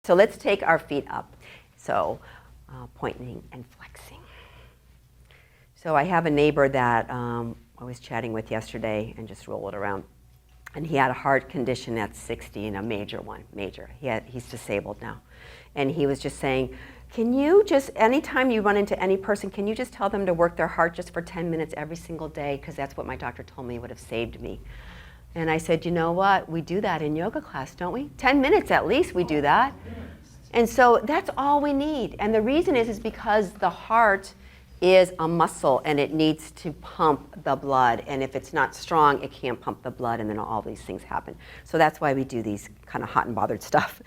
So let's take our feet up. So pointing and flexing. So I have a neighbor that I was chatting with yesterday and just rolled it around. And he had a heart condition at 60 and a major one, major. He's disabled now. And he was just saying, can you just, anytime you run into any person, can you just tell them to work their heart just for 10 minutes every single day? Because that's what my doctor told me would have saved me. And I said, you know what? We do that in yoga class, don't we? 10 minutes at least we do that. And so that's all we need. And the reason is because the heart is a muscle and it needs to pump the blood. And if it's not strong, it can't pump the blood, and then all these things happen. So that's why we do these kind of hot and bothered stuff.